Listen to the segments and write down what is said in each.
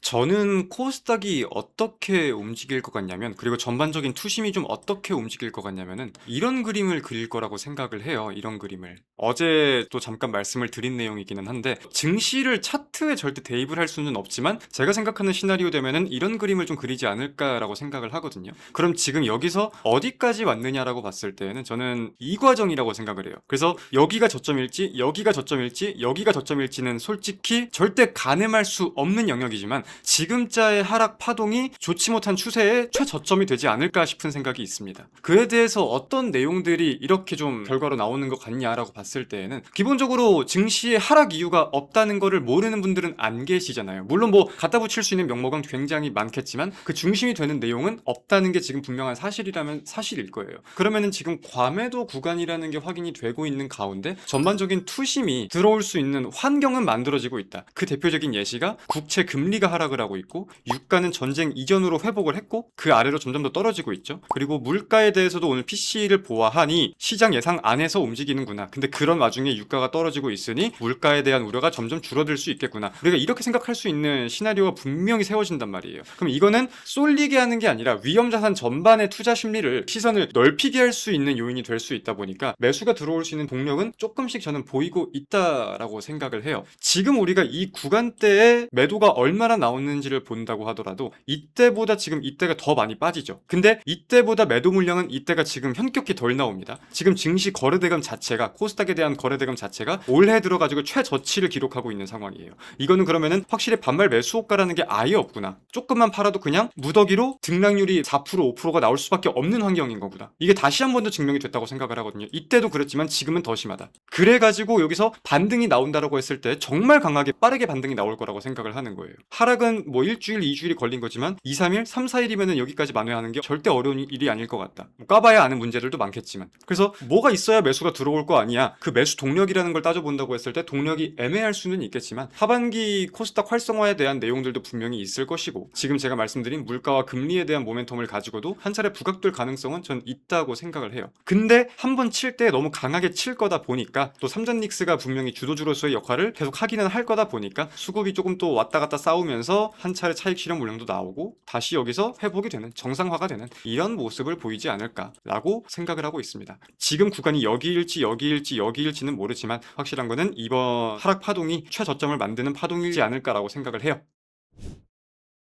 저는 코스닥이 어떻게 움직일 것 같냐면, 그리고 전반적인 투심이 좀 어떻게 움직일 것 같냐면은 이런 그림을 그릴 거라고 생각을 해요. 이런 그림을 어제 또 잠깐 말씀을 드린 내용이기는 한데, 증시를 차트에 절대 대입을 할 수는 없지만 제가 생각하는 시나리오 되면은 이런 그림을 좀 그리지 않을까라고 생각을 하거든요. 그럼 지금 여기서 어디까지 왔느냐라고 봤을 때는 저는 이 과정이라고 생각을 해요. 그래서 여기가 저점일지 여기가 저점일지 여기가 저점일지는 솔직히 절대 가늠할 수 없는 영역이지만, 지금자의 하락 파동이 좋지 못한 추세의 최저점이 되지 않을까 싶은 생각이 있습니다. 그에 대해서 어떤 내용들이 이렇게 좀 결과로 나오는 것 같냐라고 봤을 때에는, 기본적으로 증시의 하락 이유가 없다는 거를 모르는 분들은 안 계시잖아요. 물론 뭐 갖다 붙일 수 있는 명목은 굉장히 많겠지만 그 중심이 되는 내용은 없다는 게 지금 분명한 사실이라면 사실일 거예요. 그러면은 지금 과매도 구간이라는 게 확인이 되고 있는 가운데 전반적인 투심이 들어올 수 있는 환경은 만들어지고 있다. 그 대표적인 예시가 국채 금리가 하락을 하고 있고, 유가는 전쟁 이전으로 회복을 했고 그 아래로 점점 더 떨어지고 있죠. 그리고 물가에 대해서도 오늘 PC를 보아하니 시장 예상 안에서 움직이는구나. 근데 그런 와중에 유가가 떨어지고 있으니 물가에 대한 우려가 점점 줄어들 수 있겠구나. 우리가 이렇게 생각할 수 있는 시나리오가 분명히 세워진단 말이에요. 그럼 이거는 쏠리게 하는 게 아니라 위험자산 전반의 투자 심리를, 시선을 넓히게 할 수 있는 요인이 될 수 있다 보니까 매수가 들어올 수 있는 동력은 조금씩 저는 보이고 있다라고 생각을 해요. 지금 우리가 이 구간대에 매도가 얼마나 나오는지를 본다고 하더라도 이때보다 지금 이때가 더 많이 빠지죠. 근데 이때보다 매도 물량은 이때가 지금 현격히 덜 나옵니다. 지금 증시 거래대금 자체가, 코스닥에 대한 거래대금 자체가 올해 들어가지고 최저치를 기록하고 있는 상황이에요. 이거는 그러면은 확실히 반발 매수 효과라는 게 아예 없구나. 조금만 팔아도 그냥 무더기로 등락률이 4% 5%가 나올 수밖에 없는 환경인 거구나. 이게 다시 한 번 더 증명이 됐다고 생각을 하거든요. 이때도 그랬지만 지금은 더 심하다. 그래가지고 여기서 반등이 나온다라고 했을 때 정말 강하게 빠르게 반등이 나올 거라고 생각을 하는 거예요. 하락은 뭐 일주일, 2주일이 걸린 거지만 2, 3일, 3, 4일이면은 여기까지 만회하는 게 절대 어려운 일이 아닐 것 같다. 뭐 까봐야 아는 문제들도 많겠지만. 그래서 뭐가 있어야 매수가 들어올 거 아니야. 그 매수 동력이라는 걸 따져본다고 했을 때 동력이 애매할 수는 있겠지만 하반기 코스닥 활성화에 대한 내용들도 분명히 있을 것이고, 지금 제가 말씀드린 물가와 금리에 대한 모멘텀을 가지고도 한 차례 부각될 가능성은 전 있다고 생각을 해요. 근데 한 번 칠 때 너무 강하게 칠 거다 보니까, 또 삼전 닉스가 분명히 주도주로서의 역할을 계속 하기는 할 거다 보니까 수급이 조금 또 왔다 갔다 싸우면서 한 차례 차익 실현 물량도 나오고 다시 여기서 회복이 되는, 정상화가 되는 이런 모습을 보이지 않을까라고 생각을 하고 있습니다. 지금 구간이 여기일지 여기일지 여기일지는 모르지만 확실한 거는 이번 하락 파동이 최저점을 만드는 파동이지 않을까라고 생각을 해요.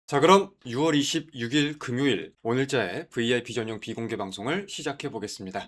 자, 그럼 6월 26일 금요일 오늘자의 VIP 전용 비공개 방송을 시작해 보겠습니다.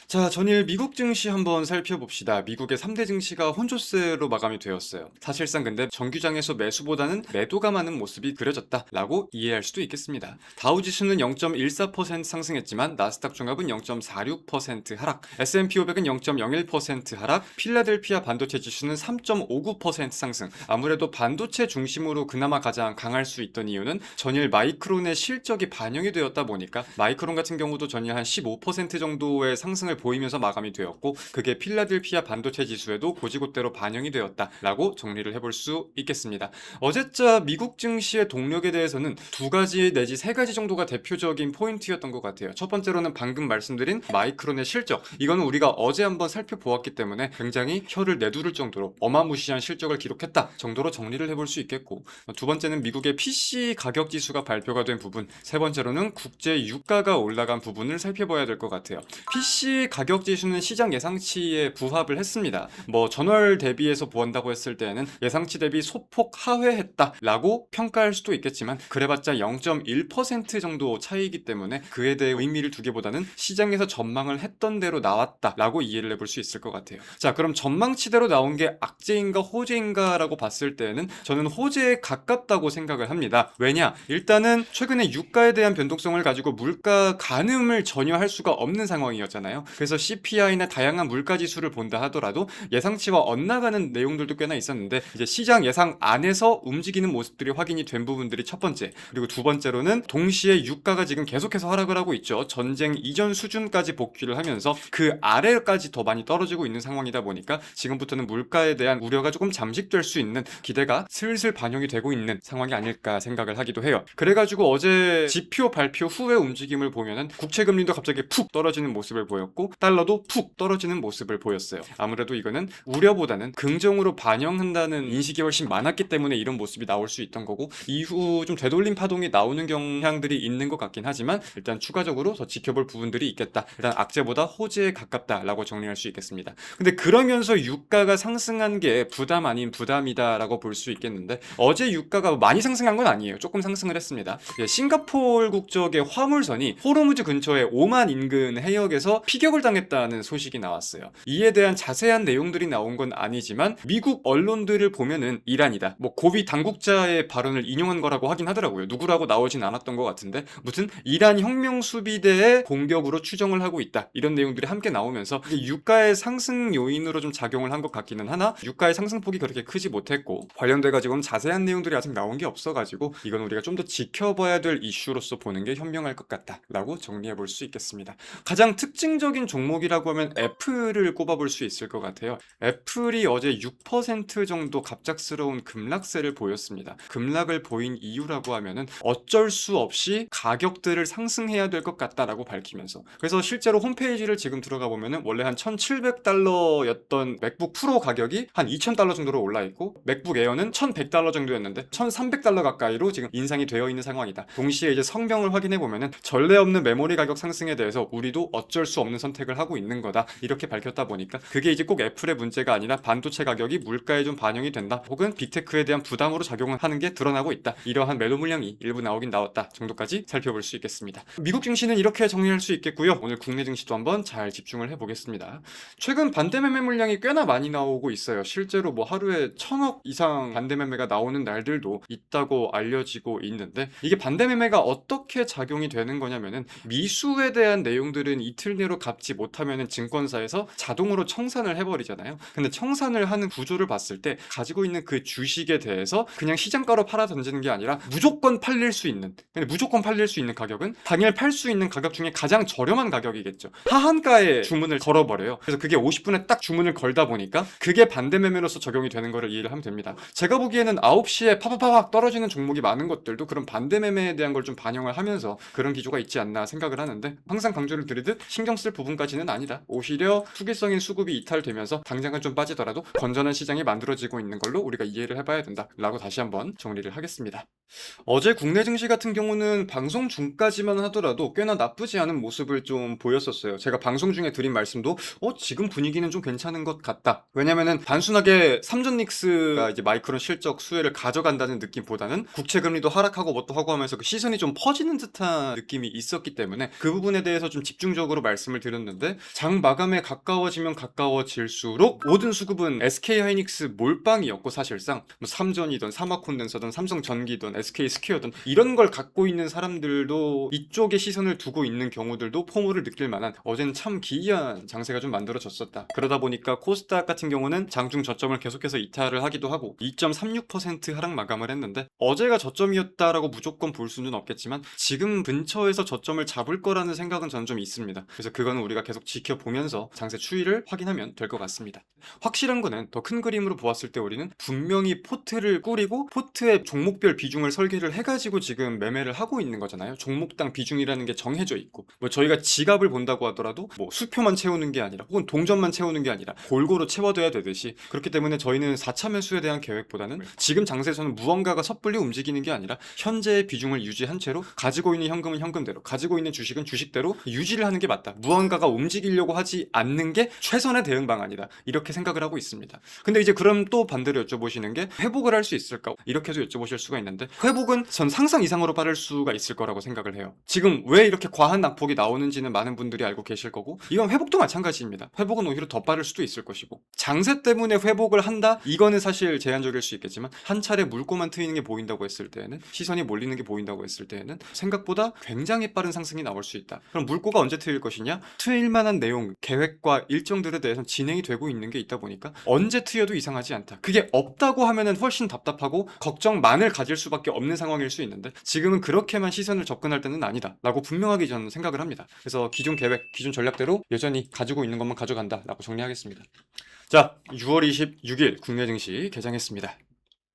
자, 전일 미국 증시 한번 살펴봅시다. 미국의 3대 증시가 혼조세로 마감이 되었어요. 사실상 근데 정규장에서 매수보다는 매도가 많은 모습이 그려졌다라고 이해할 수도 있겠습니다. 다우지수는 0.14% 상승했지만 나스닥 종합은 0.46% 하락, S&P 500은 0.01% 하락, 필라델피아 반도체 지수는 3.59% 상승. 아무래도 반도체 중심으로 그나마 가장 강할 수 있던 이유는 전일 마이크론의 실적이 반영이 되었다 보니까, 마이크론 같은 경우도 전일 한 15% 정도의 상승을 보이면서 마감이 되었고, 그게 필라델피아 반도체 지수에도 고지곳대로 반영이 되었다라고 정리를 해볼 수 있겠습니다. 어제자 미국 증시의 동력에 대해서는 두 가지 내지 세 가지 정도가 대표적인 포인트였던 것 같아요. 첫 번째로는 방금 말씀드린 마이크론의 실적, 이거는 우리가 어제 한번 살펴보았기 때문에 굉장히 혀를 내두를 정도로 어마무시한 실적을 기록했다 정도로 정리를 해볼 수 있겠고, 두 번째는 미국의 PC 가격 지수가 발표가 된 부분, 세 번째로는 국제 유가가 올라간 부분을 살펴봐야 될 것 같아요. PC 가격 지수는 시장 예상치에 부합을 했습니다. 뭐 전월 대비해서 보한다고 했을 때는 예상치 대비 소폭 하회했다라고 평가할 수도 있겠지만, 그래봤자 0.1% 정도 차이이기 때문에 그에 대해 의미를 두기보다는 시장에서 전망을 했던 대로 나왔다라고 이해를 해볼 수 있을 것 같아요. 자, 그럼 전망치대로 나온 게 악재인가 호재인가라고 봤을 때는 저는 호재에 가깝다고 생각을 합니다. 왜냐? 일단은 최근에 유가에 대한 변동성을 가지고 물가 가늠을 전혀 할 수가 없는 상황이었잖아요. 그래서 CPI나 다양한 물가 지수를 본다 하더라도 예상치와 엇나가는 내용들도 꽤나 있었는데, 이제 시장 예상 안에서 움직이는 모습들이 확인이 된 부분들이 첫 번째. 그리고 두 번째로는 동시에 유가가 지금 계속해서 하락을 하고 있죠. 전쟁 이전 수준까지 복귀를 하면서 그 아래까지 더 많이 떨어지고 있는 상황이다 보니까 지금부터는 물가에 대한 우려가 조금 잠식될 수 있는 기대가 슬슬 반영이 되고 있는 상황이 아닐까 생각을 역할을 하기도 해요. 그래가지고 어제 지표 발표 후의 움직임을 보면은 국채금리도 갑자기 푹 떨어지는 모습을 보였고 달러도 푹 떨어지는 모습을 보였어요. 아무래도 이거는 우려보다는 긍정으로 반영한다는 인식이 훨씬 많았기 때문에 이런 모습이 나올 수 있던 거고, 이후 좀 되돌림 파동이 나오는 경향들이 있는 것 같긴 하지만 일단 추가적으로 더 지켜볼 부분들이 있겠다. 일단 악재보다 호재에 가깝다라고 정리할 수 있겠습니다. 근데 그러면서 유가가 상승한 게 부담 아닌 부담이다라고 볼 수 있겠는데, 어제 유가가 많이 상승한 건 아니에요. 조금 상승을 했습니다. 싱가포르 국적의 화물선이 호르무즈 근처에 오만 인근 해역에서 피격을 당했다는 소식이 나왔어요. 이에 대한 자세한 내용들이 나온 건 아니지만 미국 언론들을 보면은 이란이다, 뭐 고위 당국자의 발언을 인용한 거라고 하긴 하더라고요. 누구라고 나오진 않았던 것 같은데 무튼 이란 혁명수비대의 공격으로 추정을 하고 있다, 이런 내용들이 함께 나오면서 유가의 상승 요인으로 좀 작용을 한 것 같기는 하나, 유가의 상승폭이 그렇게 크지 못했고 관련돼가지고는 자세한 내용들이 아직 나온 게 없어가지고 이건 우리가 좀 더 지켜봐야 될 이슈로서 보는 게 현명할 것 같다 라고 정리해 볼 수 있겠습니다. 가장 특징적인 종목이라고 하면 애플을 꼽아볼 수 있을 것 같아요. 애플이 어제 6% 정도 갑작스러운 급락세를 보였습니다. 급락을 보인 이유라고 하면은 어쩔 수 없이 가격들을 상승해야 될 것 같다라고 밝히면서, 그래서 실제로 홈페이지를 지금 들어가 보면은 원래 한 1,700달러였던 맥북 프로 가격이 한 2,000달러 정도로 올라 있고, 맥북 에어는 1,100달러 정도였는데 1,300달러 가까이로 지금 인상이 되어 있는 상황이다. 동시에 이제 성명을 확인해 보면은 전례 없는 메모리 가격 상승에 대해서 우리도 어쩔 수 없는 선택을 하고 있는 거다, 이렇게 밝혔다 보니까 그게 이제 꼭 애플의 문제가 아니라 반도체 가격이 물가에 좀 반영이 된다, 혹은 빅테크에 대한 부담으로 작용하는 게 드러나고 있다, 이러한 매도 물량이 일부 나오긴 나왔다 정도까지 살펴볼 수 있겠습니다. 미국 증시는 이렇게 정리할 수 있겠고요. 오늘 국내 증시도 한번 잘 집중을 해보겠습니다. 최근 반대 매매 물량이 꽤나 많이 나오고 있어요. 실제로 뭐 하루에 1,000억 이상 반대 매매가 나오는 날들도 있다고 알려지고 있는데, 이게 반대 매매가 어떻게 작용이 되는 거냐면은 미수에 대한 내용들은 이틀 내로 갚지 못하면은 증권사에서 자동으로 청산을 해버리잖아요. 근데 청산을 하는 구조를 봤을 때 가지고 있는 그 주식에 대해서 그냥 시장가로 팔아 던지는 게 아니라 무조건 팔릴 수 있는, 근데 무조건 팔릴 수 있는 가격은 당일 팔 수 있는 가격 중에 가장 저렴한 가격이겠죠. 하한가에 주문을 걸어버려요. 그래서 그게 50분에 딱 주문을 걸다 보니까 그게 반대 매매로서 적용이 되는 거를 이해를 하면 됩니다. 제가 보기에는 9시에 파파파박 떨어지는 종목이 많은 것들도 그런 반대 매매에 대한 걸 좀 반영을 하면서 그런 기조가 있지 않나 생각을 하는데, 항상 강조를 드리듯 신경 쓸 부분까지는 아니다. 오히려 투기성인 수급이 이탈되면서 당장은 좀 빠지더라도 건전한 시장이 만들어지고 있는 걸로 우리가 이해를 해봐야 된다 라고 다시 한번 정리를 하겠습니다. 어제 국내 증시 같은 경우는 방송 중까지만 하더라도 꽤나 나쁘지 않은 모습을 좀 보였었어요. 제가 방송 중에 드린 말씀도 지금 분위기는 좀 괜찮은 것 같다. 왜냐면은 단순하게 삼전닉스가 이제 마이크론 실적 수혜를 가져간다는 느낌보다는 국채금리도 하락하고 뭣도 하고 하면서 그 시선이 좀 퍼지는 듯한 느낌이 있었기 때문에 그 부분에 대해서 좀 집중적으로 말씀을 드렸는데, 장 마감에 가까워지면 가까워질수록 모든 수급은 SK하이닉스 몰빵이었고, 사실상 뭐 삼전이든 사마콘덴서든 삼성전기든 SK스퀘어든 이런 걸 갖고 있는 사람들도 이쪽에 시선을 두고 있는 경우들도 포모를 느낄 만한 어제는 참 기이한 장세가 좀 만들어졌었다. 그러다 보니까 코스닥 같은 경우는 장중 저점을 계속해서 이탈을 하기도 하고 2.36% 하락 마감을 했는데, 어제가 저점이었다라고 무조건 볼 수는 없겠지만 지금 근처에서 저점을 잡을 거라는 생각은 저는 좀 있습니다. 그래서 그거는 우리가 계속 지켜보면서 장세 추이를 확인하면 될 것 같습니다. 확실한 거는 더 큰 그림으로 보았을 때 우리는 분명히 포트를 꾸리고 포트의 종목별 비중을 설계를 해가지고 지금 매매를 하고 있는 거잖아요. 종목당 비중이라는 게 정해져 있고, 뭐 저희가 지갑을 본다고 하더라도 뭐 수표만 채우는 게 아니라 혹은 동전만 채우는 게 아니라 골고루 채워둬야 되듯이, 그렇기 때문에 저희는 4차 매수에 대한 계획보다는 지금 장세에서는 무언가가 섣불리 움직이는 게 아니라 현재의 비중을 유지한 채로 가지고 있는 현금은 현금대로, 가지고 있는 주식은 주식대로 유지를 하는 게 맞다. 무언가가 움직이려고 하지 않는 게 최선의 대응 방안이다, 이렇게 생각을 하고 있습니다. 근데 이제 그럼 또 반대로 여쭤보시는 게 회복을 할 수 있을까? 이렇게도 여쭤보실 수가 있는데, 회복은 전 상상 이상으로 빠를 수가 있을 거라고 생각을 해요. 지금 왜 이렇게 과한 낙폭이 나오는지는 많은 분들이 알고 계실 거고, 이건 회복도 마찬가지입니다. 회복은 오히려 더 빠를 수도 있을 것이고, 장세 때문에 회복을 한다? 이거는 사실 제한적일 수 있겠지만 한 차례 물꼬만 트이는 게 보인다고 했을 때에는, 시선이 몰리는 게 보인다고 했을 때에는 생각보다 굉장히 빠른 상승이 나올 수 있다. 그럼 물꼬가 언제 트일 것이냐? 트일 만한 내용, 계획과 일정들에 대해서는 진행이 되고 있는 게 있다 보니까 언제 트여도 이상하지 않다. 그게 없다고 하면은 훨씬 답답하고 걱정만을 가질 수밖에 없는 상황일 수 있는데, 지금은 그렇게만 시선을 접근할 때는 아니다 라고 분명하게 저는 생각을 합니다. 그래서 기존 계획, 기존 전략대로 여전히 가지고 있는 것만 가져간다 라고 정리하겠습니다. 자, 6월 26일 국내 증시 개장했습니다.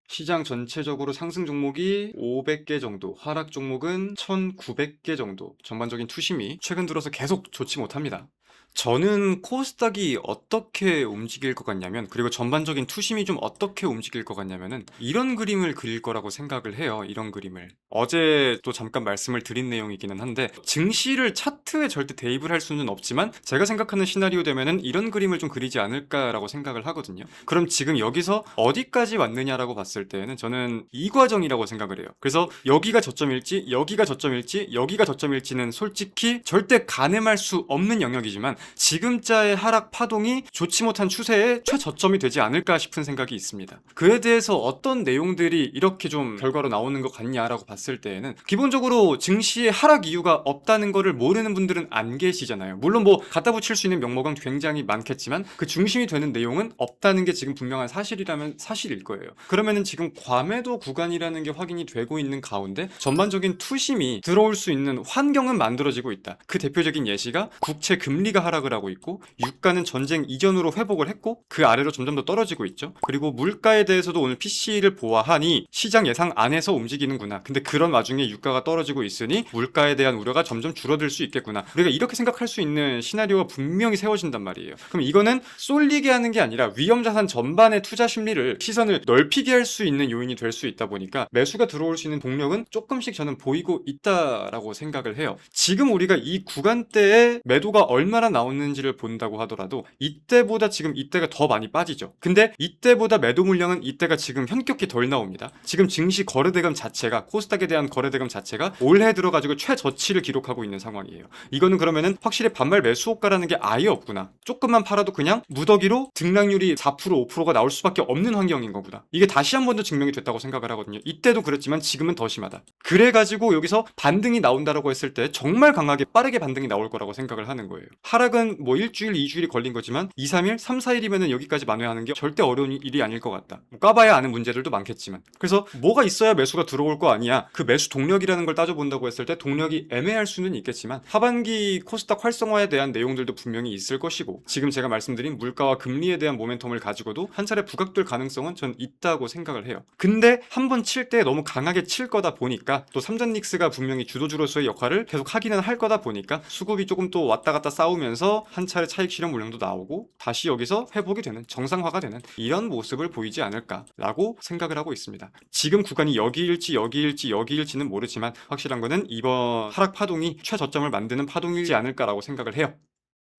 시장 전체적으로 상승 종목이 500개 정도, 하락 종목은 1900개 정도, 전반적인 투심이 최근 들어서 계속 좋지 못합니다. 저는 코스닥이 어떻게 움직일 것 같냐면, 그리고 전반적인 투심이 좀 어떻게 움직일 것 같냐면은 이런 그림을 그릴 거라고 생각을 해요. 이런 그림을. 어제 또 잠깐 말씀을 드린 내용이기는 한데, 증시를 차트에 절대 대입을 할 수는 없지만 제가 생각하는 시나리오 되면은 이런 그림을 좀 그리지 않을까라고 생각을 하거든요. 그럼 지금 여기서 어디까지 왔느냐라고 봤을 때는 저는 이 과정이라고 생각을 해요. 그래서 여기가 저점일지, 여기가 저점일지, 여기가 저점일지는 솔직히 절대 가늠할 수 없는 영역이지만, 지금자의 하락 파동이 좋지 못한 추세의 최저점이 되지 않을까 싶은 생각이 있습니다. 그에 대해서 어떤 내용들이 이렇게 좀 결과로 나오는 것 같냐라고 봤을 때에는, 기본적으로 증시의 하락 이유가 없다는 거를 모르는 분들은 안 계시잖아요. 물론 뭐 갖다 붙일 수 있는 명목은 굉장히 많겠지만 그 중심이 되는 내용은 없다는 게 지금 분명한 사실이라면 사실일 거예요. 그러면은 지금 과매도 구간이라는 게 확인이 되고 있는 가운데 전반적인 투심이 들어올 수 있는 환경은 만들어지고 있다. 그 대표적인 예시가 국채 금리가 하락을 하고 있고, 유가는 전쟁 이전으로 회복을 했고 그 아래로 점점 더 떨어지고 있죠. 그리고 물가에 대해서도 오늘 PC를 보아하니 시장 예상 안에서 움직이는구나. 근데 그런 와중에 유가가 떨어지고 있으니 물가에 대한 우려가 점점 줄어들 수 있겠구나. 우리가 이렇게 생각할 수 있는 시나리오가 분명히 세워진단 말이에요. 그럼 이거는 쏠리게 하는 게 아니라 위험자산 전반의 투자 심리를, 시선을 넓히게 할 수 있는 요인이 될 수 있다 보니까 매수가 들어올 수 있는 동력은 조금씩 저는 보이고 있다라고 생각을 해요. 지금 우리가 이 구간대에 매도가 얼마나 나오는지를 본다고 하더라도 이때보다 지금 이때가 더 많이 빠지죠. 근데 이때보다 매도 물량은 이때가 지금 현격히 덜 나옵니다. 지금 증시 거래대금 자체가, 코스닥에 대한 거래대금 자체가 올해 들어가지고 최저치를 기록하고 있는 상황이에요. 이거는 그러면은 확실히 반발 매수 효과라는 게 아예 없구나. 조금만 팔아도 그냥 무더기로 등락률이 4% 5%가 나올 수밖에 없는 환경인 거구나. 이게 다시 한 번 더 증명이 됐다고 생각을 하거든요. 이때도 그랬지만 지금은 더 심하다. 그래가지고 여기서 반등이 나온다라고 했을 때 정말 강하게 빠르게 반등이 나올 거라고 생각을 하는 거예요. 하락은 뭐 일주일, 2주일이 걸린 거지만 2, 3일, 3, 4일이면은 여기까지 만회하는 게 절대 어려운 일이 아닐 것 같다. 뭐 까봐야 아는 문제들도 많겠지만. 그래서 뭐가 있어야 매수가 들어올 거 아니야. 그 매수 동력이라는 걸 따져본다고 했을 때 동력이 애매할 수는 있겠지만 하반기 코스닥 활성화에 대한 내용들도 분명히 있을 것이고, 지금 제가 말씀드린 물가와 금리에 대한 모멘텀을 가지고도 한 차례 부각될 가능성은 전 있다고 생각을 해요. 근데 한 번 칠 때 너무 강하게 칠 거다 보니까, 또 삼전 닉스가 분명히 주도주로서의 역할을 계속 하기는 할 거다 보니까 수급이 조금 또 왔다 갔다 싸우면서 한 차례 차익 실현 물량도 나오고 다시 여기서 회복이 되는, 정상화가 되는 이런 모습을 보이지 않을까라고 생각을 하고 있습니다. 지금 구간이 여기일지 여기일지 여기일지는 모르지만 확실한 거는 이번 하락 파동이 최저점을 만드는 파동이지 않을까라고 생각을 해요.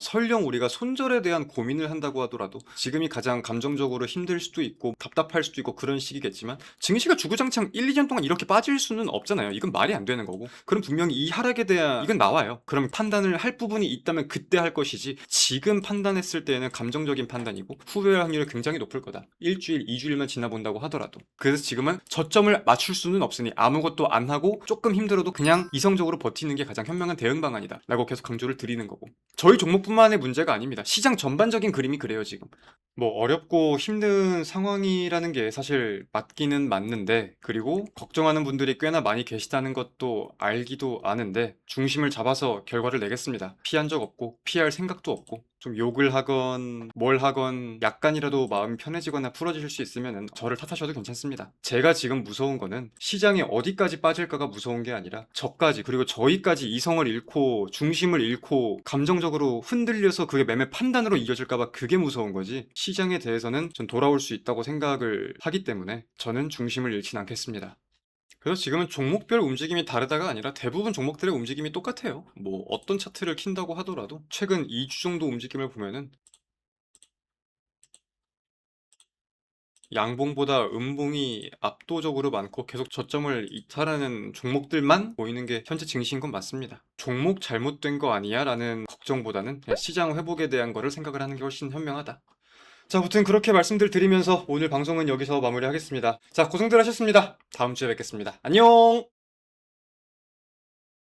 설령 우리가 손절에 대한 고민을 한다고 하더라도 지금이 가장 감정적으로 힘들 수도 있고 답답할 수도 있고 그런 시기겠지만, 증시가 주구장창 1, 2년 동안 이렇게 빠질 수는 없잖아요. 이건 말이 안 되는 거고. 그럼 분명히 이 하락에 대한 이건 나와요. 그럼 판단을 할 부분이 있다면 그때 할 것이지, 지금 판단했을 때는 감정적인 판단이고 후회할 확률이 굉장히 높을 거다. 일주일, 2주일만 지나본다고 하더라도. 그래서 지금은 저점을 맞출 수는 없으니 아무것도 안 하고 조금 힘들어도 그냥 이성적으로 버티는 게 가장 현명한 대응 방안이다 라고 계속 강조를 드리는 거고, 저희 종목뿐만의 문제가 아닙니다. 시장 전반적인 그림이 그래요 지금. 뭐 어렵고 힘든 상황이라는 게 사실 맞기는 맞는데, 그리고 걱정하는 분들이 꽤나 많이 계시다는 것도 알기도 아는데, 중심을 잡아서 결과를 내겠습니다. 피한 적 없고 피할 생각도 없고, 좀 욕을 하건 뭘 하건 약간이라도 마음이 편해지거나 풀어지실 수 있으면 저를 탓하셔도 괜찮습니다. 제가 지금 무서운 거는 시장이 어디까지 빠질까가 무서운 게 아니라 저까지, 그리고 저희까지 이성을 잃고 중심을 잃고 감정적으로 흔들려서 그게 매매 판단으로 이어질까봐 그게 무서운 거지, 시장에 대해서는 전 돌아올 수 있다고 생각을 하기 때문에 저는 중심을 잃진 않겠습니다. 그래서 지금은 종목별 움직임이 다르다가 아니라 대부분 종목들의 움직임이 똑같아요. 뭐 어떤 차트를 킨다고 하더라도 최근 2주 정도 움직임을 보면은 양봉보다 음봉이 압도적으로 많고 계속 저점을 이탈하는 종목들만 보이는 게 현재 증시인 건 맞습니다. 종목 잘못된 거 아니야? 라는 걱정보다는 그냥 시장 회복에 대한 거를 생각을 하는 게 훨씬 현명하다. 자, 아무튼 그렇게 말씀들 드리면서 오늘 방송은 여기서 마무리하겠습니다. 자, 고생들 하셨습니다. 다음 주에 뵙겠습니다. 안녕!